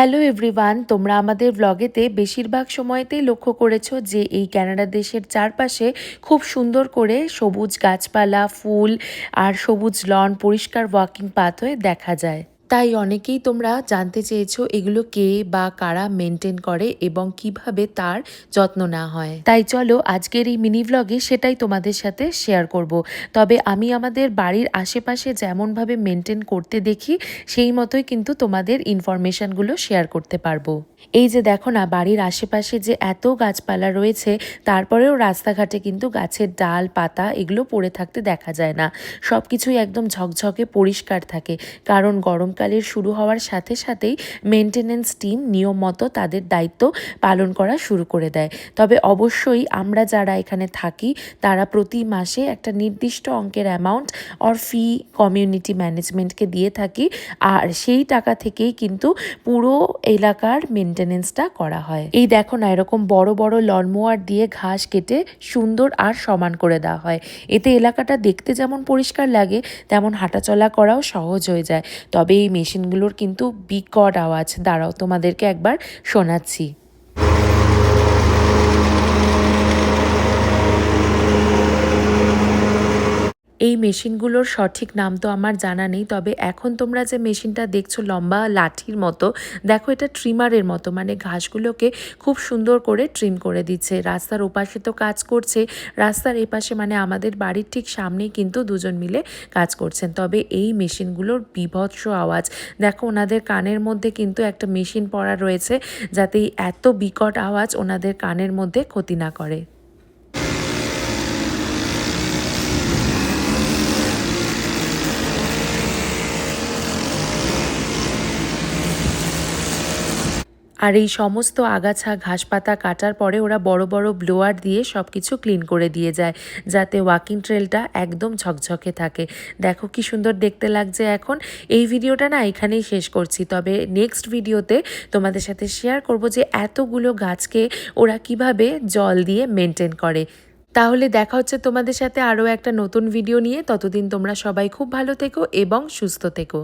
Hello everyone, তোমরা আমাদের ব্লগেতে বেশিরভাগ সময়তেই লক্ষ্য করেছো যে এই কানাডা দেশের চারপাশে খুব সুন্দর করে সবুজ গাছপালা, ফুল আর সবুজ লন, পরিষ্কার ওয়াকিং পাথওয়ে দেখা যায়। তাই অনেকেই তোমরা জানতে চেয়েছো এগুলো কে বা কারা মেনটেন করে এবং কিভাবে তার যত্ন নেওয়া হয়। তাই চলো আজকের এই মিনি ব্লগে সেটাই তোমাদের সাথে শেয়ার করব। তবে আমি আমাদের বাড়ির আশেপাশে যেমনভাবে মেনটেন করতে দেখি সেই মতোই কিন্তু তোমাদের ইনফরমেশনগুলো শেয়ার করতে পারবো। এই যে দেখো না, বাড়ির আশেপাশে যে এত গাছপালা রয়েছে, তারপরেও রাস্তাঘাটে কিন্তু গাছের ডাল পাতা এগুলো পড়ে থাকতে দেখা যায় না। সব কিছুই একদম ঝকঝকে পরিষ্কার থাকে, কারণ গরমকালের শুরু হওয়ার সাথে সাথেই মেনটেনেন্স টিম নিয়ম মতো তাদের দায়িত্ব পালন করা শুরু করে দেয়। তবে অবশ্যই আমরা যারা এখানে থাকি তারা প্রতি মাসে একটা নির্দিষ্ট অঙ্কের অ্যামাউন্ট অর ফি কমিউনিটি ম্যানেজমেন্টকে দিয়ে থাকি, আর সেই টাকা থেকেই কিন্তু পুরো এলাকার মেনটেনেন্সটা করা হয়। এই দেখো না, এরকম বড় বড় লনমোয়ার দিয়ে ঘাস কেটে সুন্দর আর সমান করে দেওয়া হয়। এতে এলাকাটা দেখতে যেমন পরিষ্কার লাগে, তেমন হাঁটাচলা করাও সহজ হয়ে যায়। তবে এই মেশিনগুলোর কিন্তু বিকট আওয়াজ, দাঁড়াও তোমাদেরকে একবার শোনাচ্ছি। এই মেশিনগুলোর সঠিক নাম তো আমার জানা নেই, তবে এখন তোমরা যে মেশিনটা দেখছো লম্বা লাঠির মতো, দেখো এটা ট্রিমারের মতো, মানে ঘাসগুলোকে খুব সুন্দর করে ট্রিম করে দিচ্ছে। রাস্তার ওপাশে তো কাজ করছে, রাস্তার এপাশে মানে আমাদের বাড়ির ঠিক সামনেই কিন্তু দুজন মিলে কাজ করছেন। তবে এই মেশিনগুলোর বীভৎস আওয়াজ, দেখো ওনাদের কানের মধ্যে কিন্তু একটা মেশিন পড়া রয়েছে, যাতে এত বিকট আওয়াজ ওনাদের কানের মধ্যে ক্ষতি না করে। আর এই সমস্ত আগাছা ঘাসপাতা কাটার পরে ওরা বড় বড় ব্লোয়ার দিয়ে সব কিছু ক্লিন করে দিয়ে যায়, যাতে ওয়াকিং ট্রেলটা একদম ঝকঝকে থাকে। দেখো কি সুন্দর দেখতে লাগছে। এখন এই ভিডিওটা না এখানেই শেষ করছি, তবে নেক্সট ভিডিওতে তোমাদের সাথে শেয়ার করব যে এতগুলো গাছকে ওরা কিভাবে জল দিয়ে মেনটেন করে। তাহলে দেখা হচ্ছে তোমাদের সাথে আরও একটা নতুন ভিডিও নিয়ে। ততদিন তোমরা সবাই খুব ভালো থেকো এবং সুস্থ থেকো।